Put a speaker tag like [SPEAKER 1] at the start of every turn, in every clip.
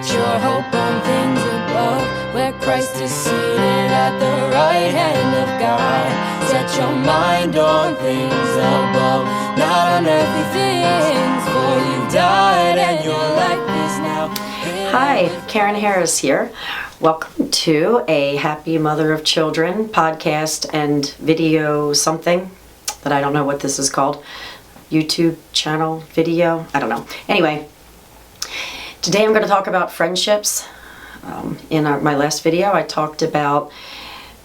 [SPEAKER 1] Set your hope on things above, where Christ is seated at the right hand of God. Set your mind on things above, not on earthly things, for you've died and your life is now.
[SPEAKER 2] Hi, Karen Harris here. Welcome to a Happy Mother of Children podcast and video something that I don't know what this is called. YouTube channel video? I don't know. Anyway, today I'm going to talk about friendships. In my last video I talked about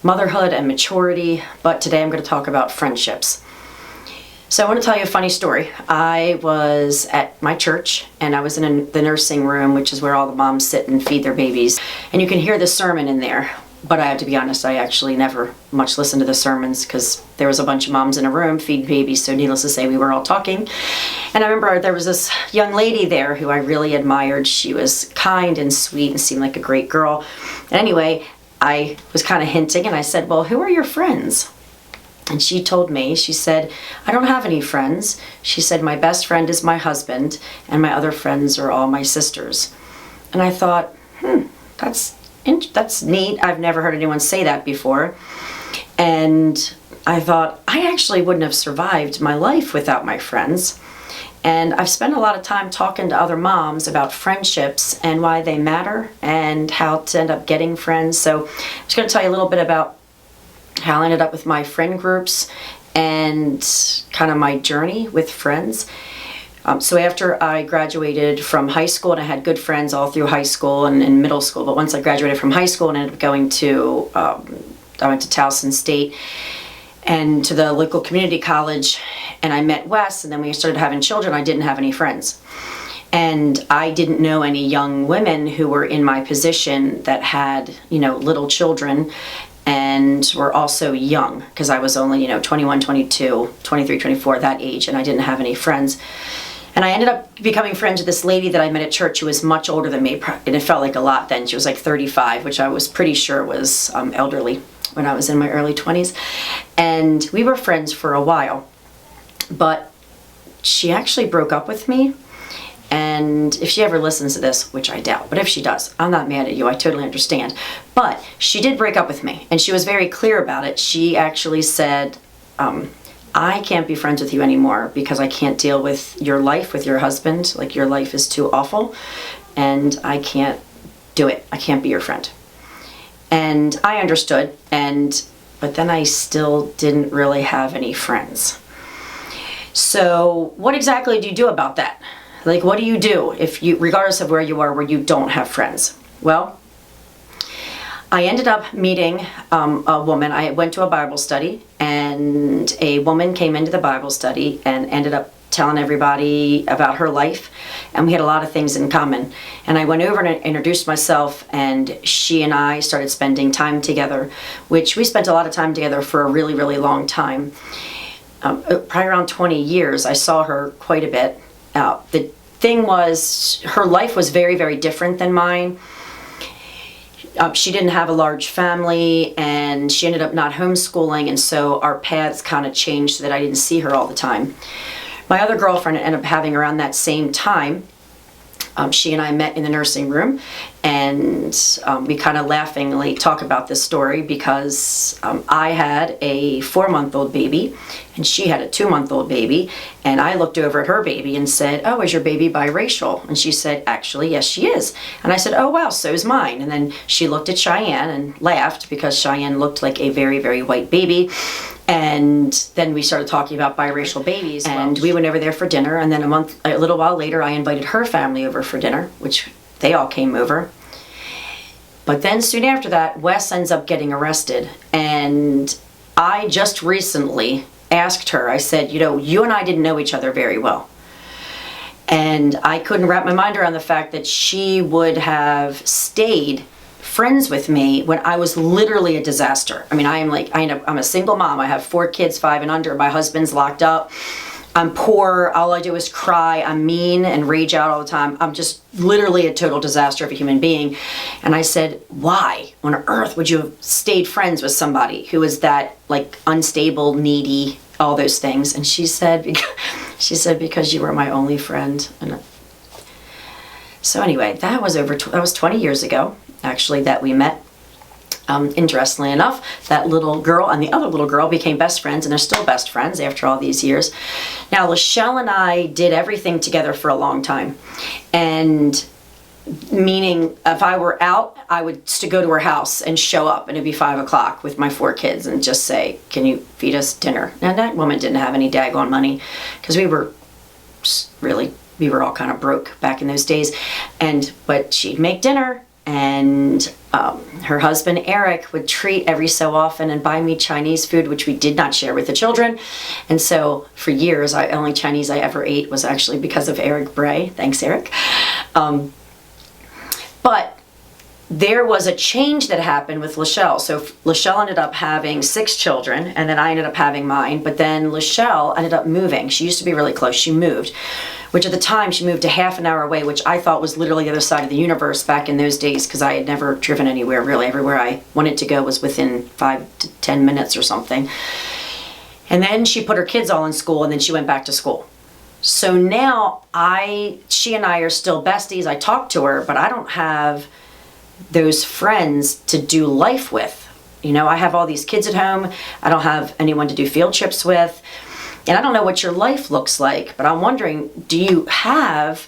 [SPEAKER 2] motherhood and maturity, but today I'm going to talk about friendships. So I want to tell you a funny story. I was at my church and I was in the nursing room, which is where all the moms sit and feed their babies. And you can hear the sermon in there. But I have to be honest, I actually never much listened to the sermons because there was a bunch of moms in a room feeding babies, so needless to say, we were all talking. And I remember there was this young lady there who I really admired. She was kind and sweet and seemed like a great girl. And anyway, I was kind of hinting and I said, well, who are your friends? And she told me, she said, I don't have any friends. She said, my best friend is my husband and my other friends are all my sisters. And I thought, that's neat. I've never heard anyone say that before. And I thought, I actually wouldn't have survived my life without my friends. And I've spent a lot of time talking to other moms about friendships and why they matter and how to end up getting friends. So I'm just going to tell you a little bit about how I ended up with my friend groups and kind of my journey with friends. So after I graduated from high school, and I had good friends all through high school and in middle school, but once I graduated from high school and ended up going to, I went to Towson State and to the local community college, and I met Wes, and then when we started having children, I didn't have any friends. And I didn't know any young women who were in my position that had, little children and were also young, because I was only, 21, 22, 23, 24, that age, and I didn't have any friends. And I ended up becoming friends with this lady that I met at church who was much older than me, and it felt like a lot then. She was like 35, which I was pretty sure was elderly when I was in my early 20s. And we were friends for a while, but she actually broke up with me. And if she ever listens to this, which I doubt, but if she does, I'm not mad at you, I totally understand. But she did break up with me, and she was very clear about it. She actually said, I can't be friends with you anymore because I can't deal with your life with your husband. Like, your life is too awful, and I can't do it. I can't be your friend. And I understood, but then I still didn't really have any friends. So what exactly do you do about that? Like, what do you do if you, regardless of where you are, where you don't have friends? Well, I ended up meeting a woman. I went to a Bible study, and a woman came into the Bible study and ended up telling everybody about her life, and we had a lot of things in common. And I went over and introduced myself, and she and I started spending time together, which we spent a lot of time together for a really, really long time. Probably around 20 years. I saw her quite a bit. The thing was, her life was very, very different than mine. She didn't have a large family, and she ended up not homeschooling, and so our paths kind of changed so that I didn't see her all the time. My other girlfriend ended up having around that same time. She and I met in the nursing room, and we kind of laughingly talk about this story because I had a 4-month-old baby and she had a 2-month-old baby, and I looked over at her baby and said, oh, is your baby biracial? And she said, actually, yes, she is. And I said, oh, wow, so is mine. And then she looked at Cheyenne and laughed because Cheyenne looked like a very, very white baby. And then we started talking about biracial babies, and we went over there for dinner, and then a little while later, I invited her family over for dinner, which they all came over. But then soon after that, Wes ends up getting arrested, and I just recently asked her, I said, you and I didn't know each other very well. And I couldn't wrap my mind around the fact that she would have stayed friends with me when I was literally a disaster. I mean, I'm a single mom. I have 4 kids, 5 and under. My husband's locked up. I'm poor. All I do is cry. I'm mean and rage out all the time. I'm just literally a total disaster of a human being. And I said, why on earth would you have stayed friends with somebody who is that unstable, needy, all those things? And she said, because you were my only friend. And So anyway, that was 20 years ago, actually, that we met. Interestingly enough, that little girl and the other little girl became best friends, and they're still best friends after all these years. Now, Lachelle and I did everything together for a long time. And meaning, if I were out, I would go to her house and show up, and it'd be 5 o'clock with my 4 kids and just say, "Can you feed us dinner?" And that woman didn't have any daggone money, because we were all kind of broke back in those days. But she'd make dinner, and her husband Eric would treat every so often and buy me Chinese food, which we did not share with the children. And so for years, the only Chinese I ever ate was actually because of Eric Bray. Thanks, Eric. But there was a change that happened with Lachelle. So Lachelle ended up having 6 children, and then I ended up having mine. But then Lachelle ended up moving. She used to be really close. She moved, which at the time she moved a half an hour away, which I thought was literally the other side of the universe back in those days, because I had never driven anywhere really. Everywhere I wanted to go was within 5 to 10 minutes or something. And then she put her kids all in school, and then she went back to school. So now she and I are still besties. I talk to her, but I don't have those friends to do life with. I have all these kids at home. I don't have anyone to do field trips with. And I don't know what your life looks like, but I'm wondering, do you have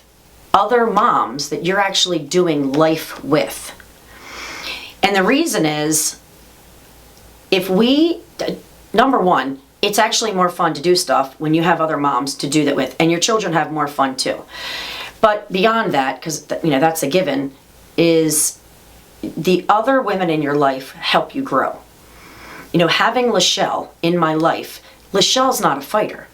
[SPEAKER 2] other moms that you're actually doing life with? And the reason is, number one, it's actually more fun to do stuff when you have other moms to do that with, and your children have more fun too. But beyond that, because that's a given, is the other women in your life help you grow. Having Lachelle in my life, Lachelle's not a fighter.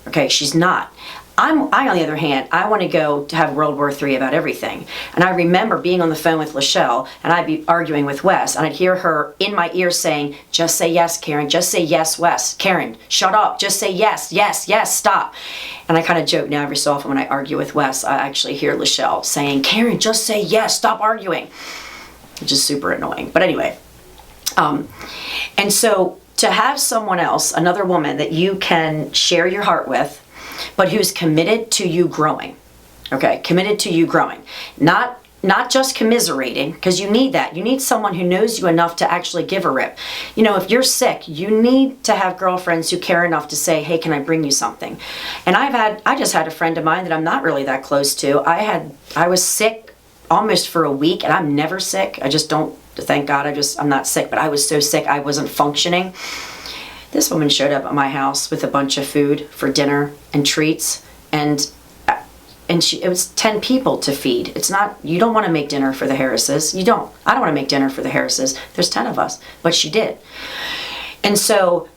[SPEAKER 2] Okay, she's not. I, on the other hand, I want to go to have World War III about everything. And I remember being on the phone with Lachelle, and I'd be arguing with Wes, and I'd hear her in my ear saying, "Just say yes, Karen. Just say yes, Wes. Karen, shut up. Just say yes, yes, yes, stop." And I kind of joke now every so often when I argue with Wes, I actually hear Lachelle saying, "Karen, just say yes, stop arguing," which is super annoying. But anyway, and so to have someone else, another woman that you can share your heart with, but who's committed to you growing, okay? Committed to you growing. Not just commiserating, because you need that. You need someone who knows you enough to actually give a rip. If you're sick, you need to have girlfriends who care enough to say, "Hey, can I bring you something?" And I just had a friend of mine that I'm not really that close to. I was sick almost for a week, and I'm never sick. I just don't, thank God, I'm not sick, but I was so sick I wasn't functioning. This woman showed up at my house with a bunch of food for dinner and treats, and it was 10 people to feed. It's not, you don't want to make dinner for the Harrises. I don't want to make dinner for the Harrises. There's 10 of us, but she did. And so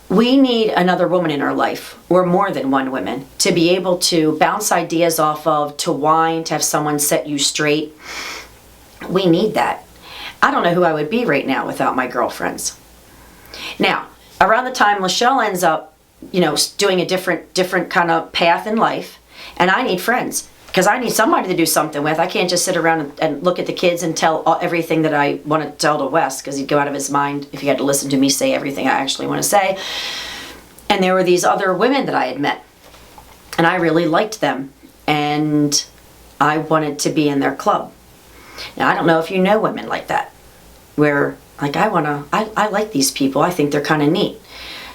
[SPEAKER 2] we need another woman in our life, or more than one woman, to be able to bounce ideas off of, to whine, to have someone set you straight. We need that. I don't know who I would be right now without my girlfriends. Now, around the time Lachelle ends up, doing a different kind of path in life, and I need friends, because I need somebody to do something with. I can't just sit around and look at the kids and tell everything that I want to tell to Wes, because he'd go out of his mind if he had to listen to me say everything I actually want to say. And there were these other women that I had met, and I really liked them, and I wanted to be in their club. Now, I don't know if you know women like that, where like I like these people. I think they're kind of neat.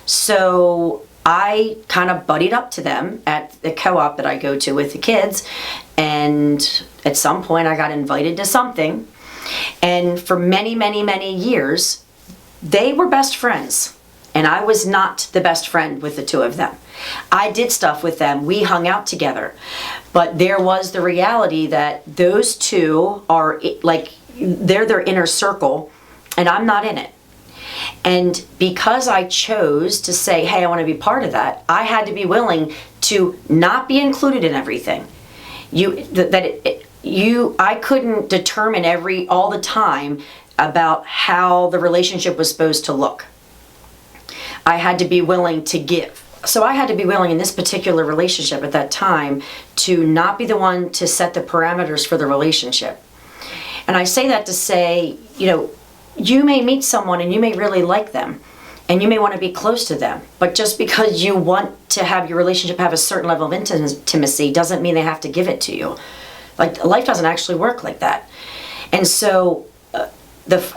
[SPEAKER 2] So I kind of buddied up to them at the co-op that I go to with the kids, and at some point I got invited to something, and for many, many, many years they were best friends, and I was not the best friend with the two of them. I did stuff with them, we hung out together, but there was the reality that those two are like, they're their inner circle, and I'm not in it. And because I chose to say, hey, I want to be part of that, I had to be willing to not be included in everything. I couldn't determine all the time about how the relationship was supposed to look. I had to be willing to give. So I had to be willing in this particular relationship at that time to not be the one to set the parameters for the relationship. And I say that to say, you may meet someone and you may really like them and you may want to be close to them, but just because you want to have your relationship have a certain level of intimacy doesn't mean they have to give it to you. Like, life doesn't actually work like that. And so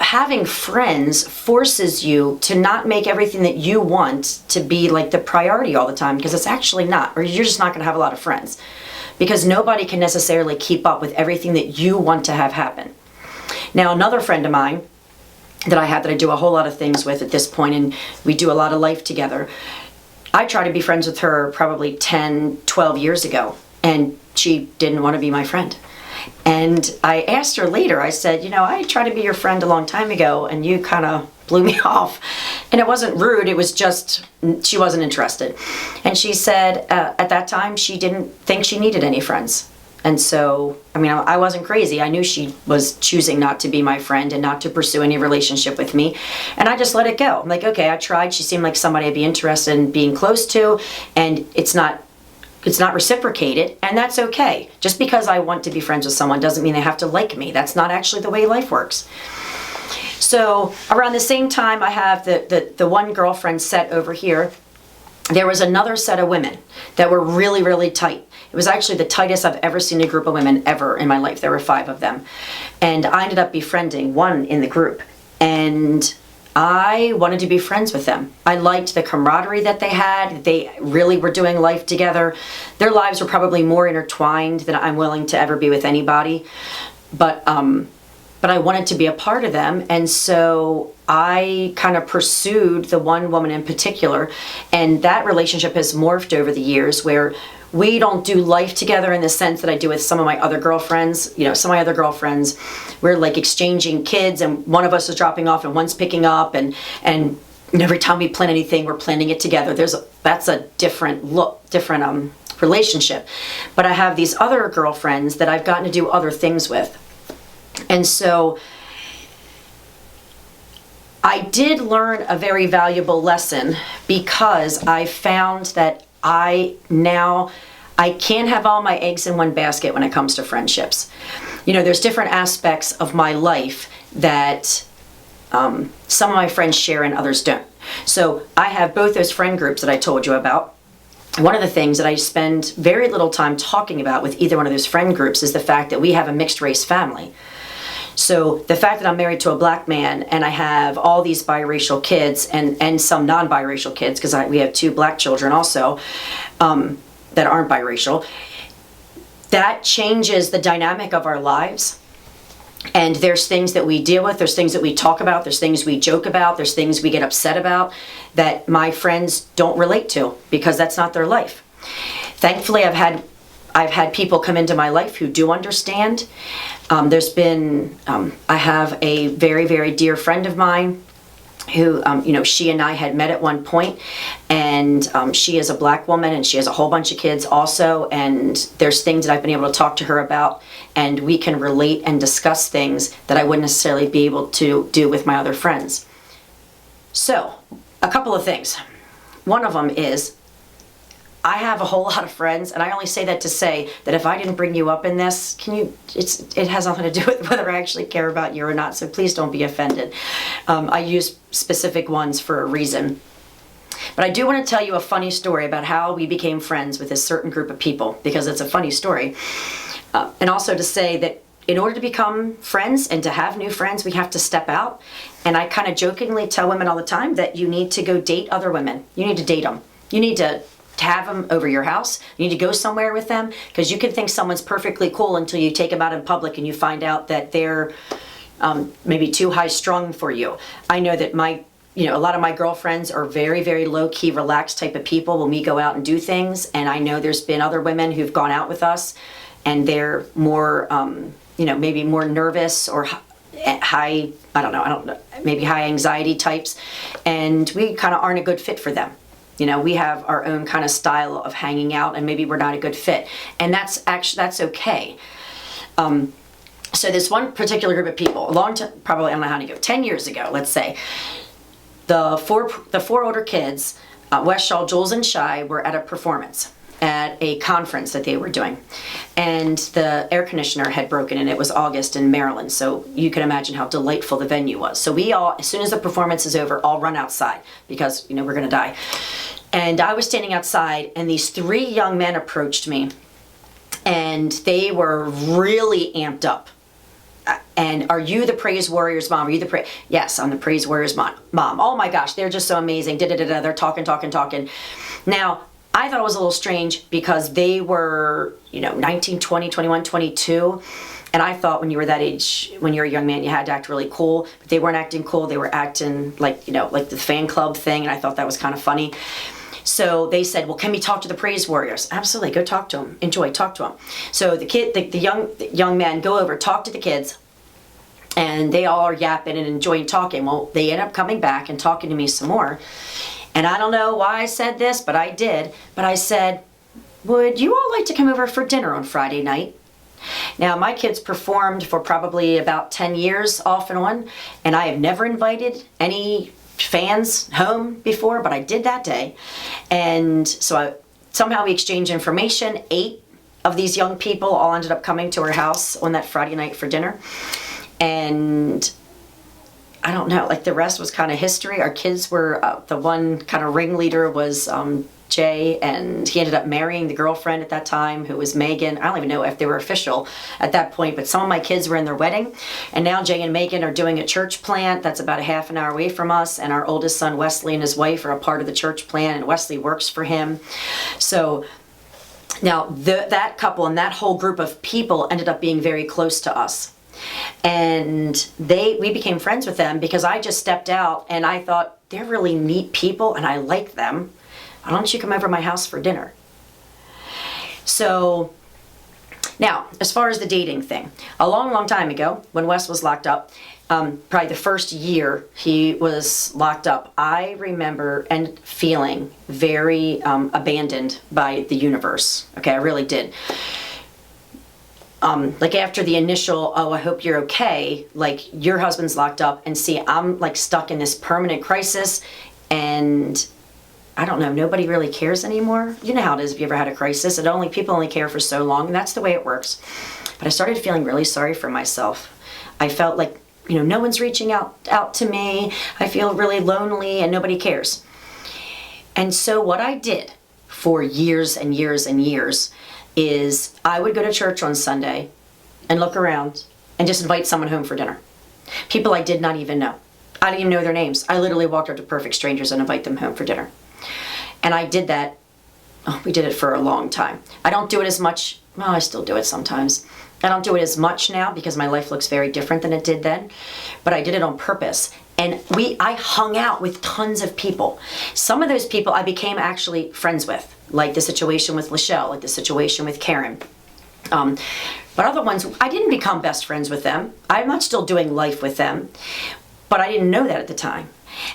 [SPEAKER 2] having friends forces you to not make everything that you want to be like the priority all the time, because it's actually not, or you're just not going to have a lot of friends, because nobody can necessarily keep up with everything that you want to have happen. Now, another friend of mine that I do a whole lot of things with at this point, and we do a lot of life together. I tried to be friends with her probably 10, 12 years ago, and she didn't want to be my friend. And I asked her later, I said, I tried to be your friend a long time ago, and you kind of blew me off. And it wasn't rude, it was just, she wasn't interested. And she said at that time, she didn't think she needed any friends. And so, I wasn't crazy. I knew she was choosing not to be my friend and not to pursue any relationship with me. And I just let it go. I'm like, okay, I tried. She seemed like somebody I'd be interested in being close to, and it's not reciprocated, and that's okay. Just because I want to be friends with someone doesn't mean they have to like me. That's not actually the way life works. So around the same time, I have the one girlfriend set over here. There was another set of women that were really, really tight. It was actually the tightest I've ever seen a group of women ever in my life. There were 5 of them. And I ended up befriending one in the group. And I wanted to be friends with them. I liked the camaraderie that they had. They really were doing life together. Their lives were probably more intertwined than I'm willing to ever be with anybody. But I wanted to be a part of them. And so I kind of pursued the one woman in particular. And that relationship has morphed over the years, where we don't do life together in the sense that I do with some of my other girlfriends. Some of my other girlfriends, we're like exchanging kids, and one of us is dropping off and one's picking up, and every time we plan anything, we're planning it together. That's a different relationship. But I have these other girlfriends that I've gotten to do other things with. And so I did learn a very valuable lesson, because I found that I can't have all my eggs in one basket when it comes to friendships. There's different aspects of my life that some of my friends share and others don't. So I have both those friend groups that I told you about. One of the things that I spend very little time talking about with either one of those friend groups is the fact that we have a mixed race family. So the fact that I'm married to a black man, and I have all these biracial kids and some non-biracial kids, because we have 2 black children also that aren't biracial, that changes the dynamic of our lives. And there's things that we deal with, there's things that we talk about, there's things we joke about, there's things we get upset about that my friends don't relate to, because that's not their life. Thankfully, I've had people come into my life who do understand. I have a very, very dear friend of mine who, she and I had met at one point, and she is a black woman, and she has a whole bunch of kids also, and there's things that I've been able to talk to her about, and we can relate and discuss things that I wouldn't necessarily be able to do with my other friends. So, a couple of things. One of them is, I have a whole lot of friends, and I only say that to say that if I didn't bring you up in this, it has nothing to do with whether I actually care about you or not, so please don't be offended. I use specific ones for a reason. But I do want to tell you a funny story about how we became friends with this certain group of people, because it's a funny story. And also to say that in order to become friends and to have new friends, we have to step out. And I kind of jokingly tell women all the time that you need to go date other women. You need to date them. You need to have them over your house. You need to go somewhere with them, because you can think someone's perfectly cool until you take them out in public and you find out that they're maybe too high strung for you. I know that a lot of my girlfriends are very, very low key, relaxed type of people when we go out and do things. And I know there's been other women who've gone out with us and they're more, maybe more nervous or high, maybe high anxiety types. And we kind of aren't a good fit for them. We have our own kind of style of hanging out, and maybe we're not a good fit. And that's okay. So this one particular group of people, a long time, probably, I don't know how to go, 10 years ago, let's say, the four older kids, West Shaw, Jules, and Shy, were at a performance at a conference that they were doing. And the air conditioner had broken, and it was August in Maryland, so you can imagine how delightful the venue was. So we all, as soon as the performance is over, all run outside, because, we're gonna die. And I was standing outside, and these 3 young men approached me, and they were really amped up. And are you the Praise Warriors mom? Are you the praise? Yes, I'm the Praise Warriors mom. Oh my gosh, they're just so amazing. They're talking. Now, I thought it was a little strange because they were, 19, 20, 21, 22. And I thought when you were that age, when you're a young man, you had to act really cool. But they weren't acting cool. They were acting like the fan club thing. And I thought that was kind of funny. So they said, well, can we talk to the Praise Warriors? Absolutely, go talk to them. Enjoy, talk to them. So the young men go over, talk to the kids, and they all are yapping and enjoying talking. Well, they end up coming back and talking to me some more. And I don't know why I said this, but I did. But I said, would you all like to come over for dinner on Friday night? Now, my kids performed for probably about 10 years off and on, and I have never invited any fans home before, but I did that day. And so somehow we exchanged information. 8 of these young people all ended up coming to our house on that Friday night for dinner. And I don't know, like the rest was kind of history. Our kids were, the one kind of ringleader was Jay, and he ended up marrying the girlfriend at that time, who was Megan. I don't even know if they were official at that point, but some of my kids were in their wedding. And now Jay and Megan are doing a church plant that's about a half an hour away from us, and our oldest son Wesley and his wife are a part of the church plant, and Wesley works for him. So now that couple and that whole group of people ended up being very close to us. And we became friends with them because I just stepped out and I thought, they're really neat people and I like them. Why don't you come over to my house for dinner? So now, as far as the dating thing, a long time ago, when Wes was locked up, probably the first year he was locked up, I remember and feeling very abandoned by the universe. Okay, I really did. Like after the initial, oh, I hope you're okay, like your husband's locked up, and see, I'm like stuck in this permanent crisis, and I don't know, nobody really cares anymore. You know how it is if you ever had a crisis. People only care for so long, and that's the way it works. But I started feeling really sorry for myself. I felt like, no one's reaching out to me. I feel really lonely and nobody cares. And so what I did for years and years and years is I would go to church on Sunday and look around and just invite someone home for dinner. People I did not even know. I didn't even know their names. I literally walked up to perfect strangers and invite them home for dinner. And I did that, we did it for a long time. I don't do it as much, well, I still do it sometimes. I don't do it as much now because my life looks very different than it did then, but I did it on purpose. And I hung out with tons of people. Some of those people I became actually friends with, like the situation with Lachelle, like the situation with Karen. But other ones, I didn't become best friends with them. I'm not still doing life with them, but I didn't know that at the time.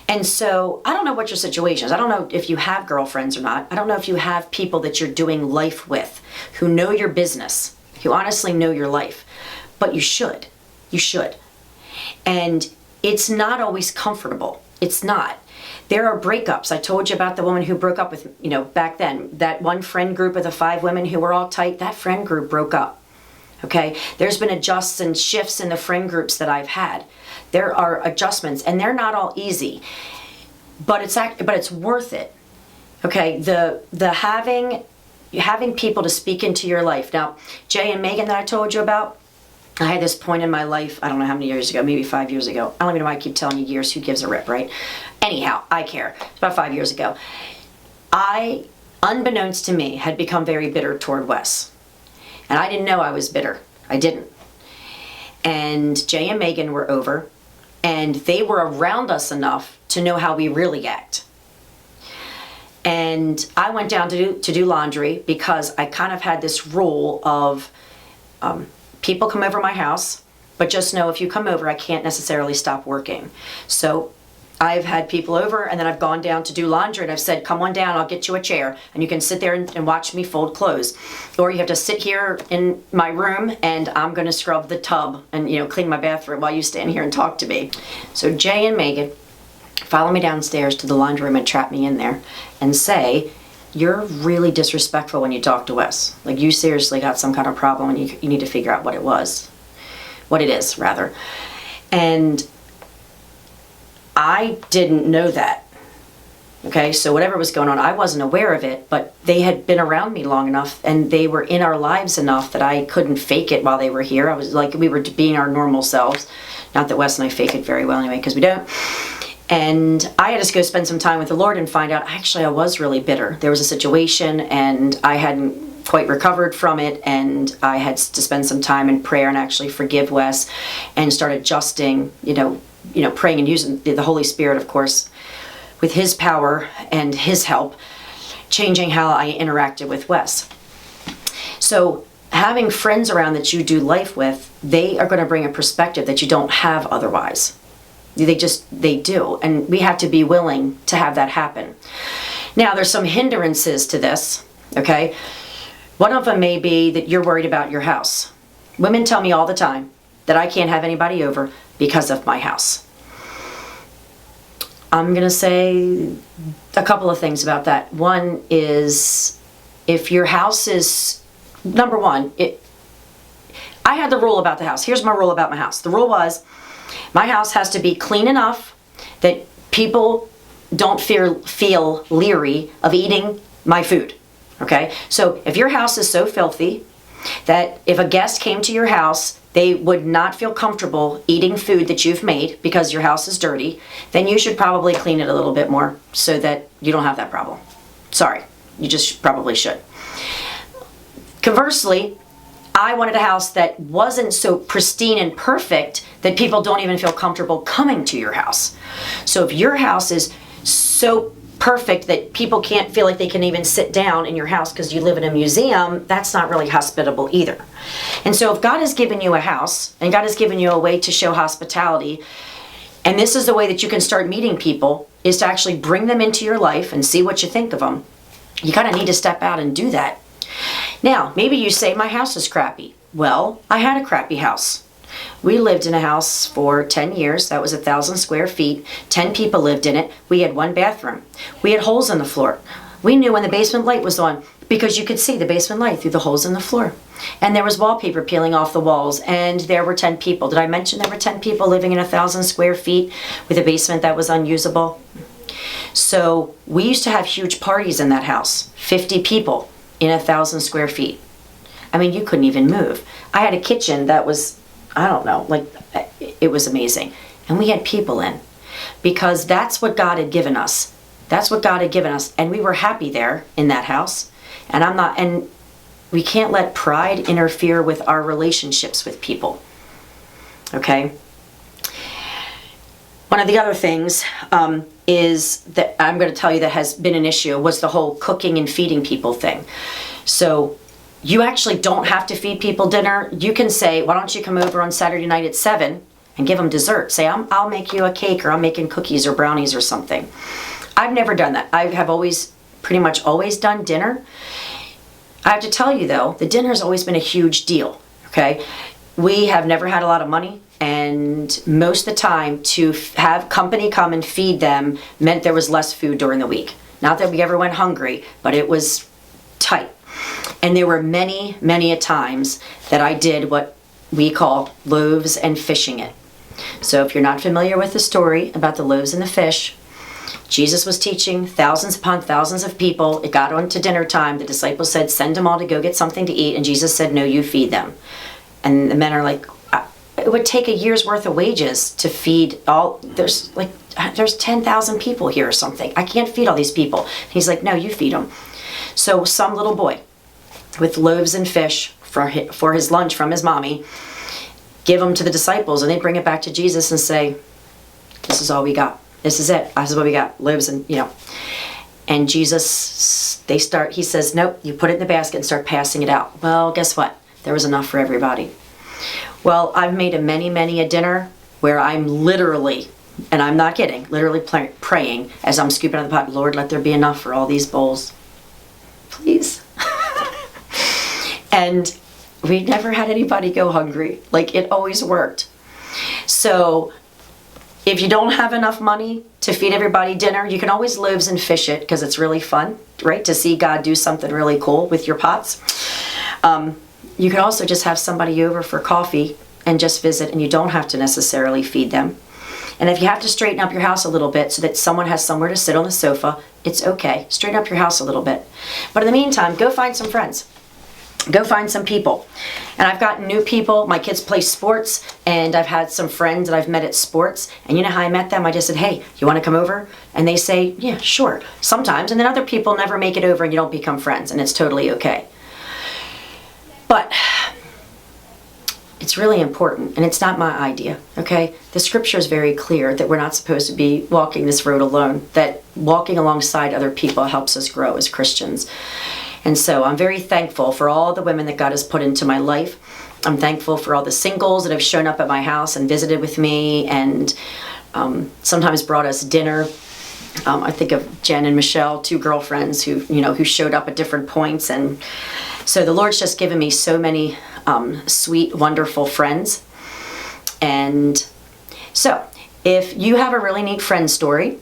[SPEAKER 2] And so I don't know what your situation is. I don't know if you have girlfriends or not. I don't know if you have people that you're doing life with who know your business, who honestly know your life. But you should. You should. And it's not always comfortable. It's not. There are breakups. I told you about the woman who broke up with, back then. That one friend group of the 5 women who were all tight, that friend group broke up. Okay? There's been adjusts and shifts in the friend groups that I've had. There are adjustments, and they're not all easy. But it's worth it. Okay? The having people to speak into your life. Now, Jay and Megan that I told you about, I had this point in my life, I don't know how many years ago, maybe 5 years ago. I don't even know why I keep telling you years, who gives a rip, right? Anyhow, I care. It's about 5 years ago. I, unbeknownst to me, had become very bitter toward Wes. And I didn't know I was bitter. I didn't. And Jay and Megan were over, and they were around us enough to know how we really act. And I went down to do laundry because I kind of had this rule of people come over my house, but just know if you come over, I can't necessarily stop working. So I've had people over, and then I've gone down to do laundry, and I've said, come on down, I'll get you a chair, and you can sit there and watch me fold clothes. Or you have to sit here in my room, and I'm going to scrub the tub and clean my bathroom while you stand here and talk to me. So Jay and Megan follow me downstairs to the laundry room and trap me in there and say, you're really disrespectful when you talk to Wes. Like, you seriously got some kind of problem, and you need to figure out what it is, rather. And I didn't know that. Okay, so whatever was going on, I wasn't aware of it, but they had been around me long enough and they were in our lives enough that I couldn't fake it while they were here. I was like, we were being our normal selves. Not that Wes and I fake it very well anyway, because we don't. And I had to go spend some time with the Lord and find out, actually, I was really bitter. There was a situation and I hadn't quite recovered from it, and I had to spend some time in prayer and actually forgive Wes and start adjusting, praying and using the Holy Spirit, of course, with his power and his help, changing how I interacted with Wes. So having friends around that you do life with, they are going to bring a perspective that you don't have otherwise. They do. And we have to be willing to have that happen. Now, there's some hindrances to this, okay? One of them may be that you're worried about your house. Women tell me all the time that I can't have anybody over because of my house. I'm going to say a couple of things about that. One is, if your house is, number one, I had the rule about the house. Here's my rule about my house. The rule was, my house has to be clean enough that people don't feel leery of eating my food. Okay? So if your house is so filthy that if a guest came to your house, they would not feel comfortable eating food that you've made because your house is dirty, then you should probably clean it a little bit more so that you don't have that problem. Sorry, you just probably should. Conversely, I wanted a house that wasn't so pristine and perfect that people don't even feel comfortable coming to your house. So if your house is so perfect that people can't feel like they can even sit down in your house because you live in a museum, that's not really hospitable either. And so if God has given you a house and God has given you a way to show hospitality, and this is the way that you can start meeting people, is to actually bring them into your life and see what you think of them, you kind of need to step out and do that. Now, maybe you say, my house is crappy. Well, I had a crappy house. We lived in a house for 10 years. That was 1,000 square feet. 10 people lived in it. We had one bathroom. We had holes in the floor. We knew when the basement light was on because you could see the basement light through the holes in the floor. And there was wallpaper peeling off the walls, and there were 10 people. Did I mention there were 10 people living in 1,000 square feet with a basement that was unusable? So we used to have huge parties in that house, 50 people in 1,000 square feet. I mean, you couldn't even move. I had a kitchen that was, I don't know, like, it was amazing. And we had people in because that's what God had given us. That's what God had given us. And we were happy there in that house. And we can't let pride interfere with our relationships with people. Okay? One of the other things is that I'm going to tell you that has been an issue was the whole cooking and feeding people thing. So you actually don't have to feed people dinner. You can say, why don't you come over on Saturday night at 7 and give them dessert. Say, I'll make you a cake, or I'm making cookies or brownies or something. I've never done that. I have pretty much always done dinner. I have to tell you though, the dinner has always been a huge deal, okay? We have never had a lot of money, and most of the time to have company come and feed them meant there was less food during the week. Not that we ever went hungry, but it was tight. And there were many, many a times that I did what we call loaves and fishing it. So if you're not familiar with the story about the loaves and the fish, Jesus was teaching thousands upon thousands of people. It got on to dinner time. The disciples said, send them all to go get something to eat. And Jesus said, no, you feed them. And the men are like, it would take a year's worth of wages to feed all, there's 10,000 people here or something. I can't feed all these people. He's like, no, you feed them. So some little boy with loaves and fish for his lunch from his mommy, give them to the disciples, and they bring it back to Jesus and say, this is all we got. This is it. This is what we got. Loaves and, And Jesus, he says, nope, you put it in the basket and start passing it out. Well, guess what? There was enough for everybody. Well, I've made many a dinner where I'm literally, and I'm not kidding, literally praying as I'm scooping out the pot, Lord, let there be enough for all these bowls. Please. And we never had anybody go hungry. Like, it always worked. So if you don't have enough money to feed everybody dinner, you can always loaves and fish it, because it's really fun, right? To see God do something really cool with your pots. You can also just have somebody over for coffee and just visit, and you don't have to necessarily feed them. And if you have to straighten up your house a little bit so that someone has somewhere to sit on the sofa, It's okay. Straighten up your house a little bit. But in the meantime, go find some friends. Go find some people. And I've gotten new people. My kids play sports, and I've had some friends that I've met at sports. And you know how I met them? I just said, hey, you want to come over? And they say, yeah, sure, sometimes. And then other people never make it over and you don't become friends, and it's totally okay. But it's really important, and it's not my idea, okay? The scripture is very clear that we're not supposed to be walking this road alone, that walking alongside other people helps us grow as Christians. And so I'm very thankful for all the women that God has put into my life. I'm thankful for all the singles that have shown up at my house and visited with me, and sometimes brought us dinner. I think of Jen and Michelle, two girlfriends who showed up at different points. And so the Lord's just given me so many sweet, wonderful friends. And so if you have a really neat friend story,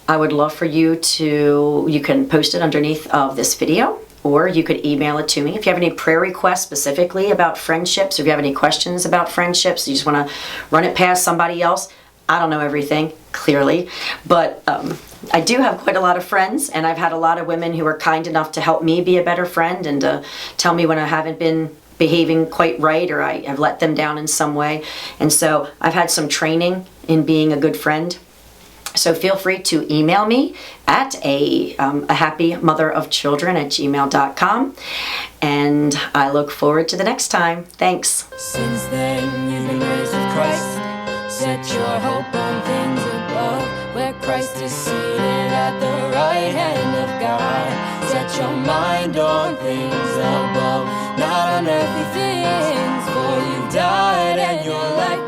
[SPEAKER 2] I would love for you can post it underneath of this video, or you could email it to me. If you have any prayer requests specifically about friendships, or if you have any questions about friendships, you just want to run it past somebody else. I don't know everything, clearly, but I do have quite a lot of friends, and I've had a lot of women who are kind enough to help me be a better friend and to tell me when I haven't been behaving quite right, or I have let them down in some way. And so I've had some training in being a good friend. So feel free to email me at ahappymotherofchildren@gmail.com, and I look forward to the next time. Thanks.
[SPEAKER 1] Since then you've been raised with Christ. Set your hope on things above, where Christ is seated at the right hand of God. Set your mind on things above, not on earthly things, for you've died and your life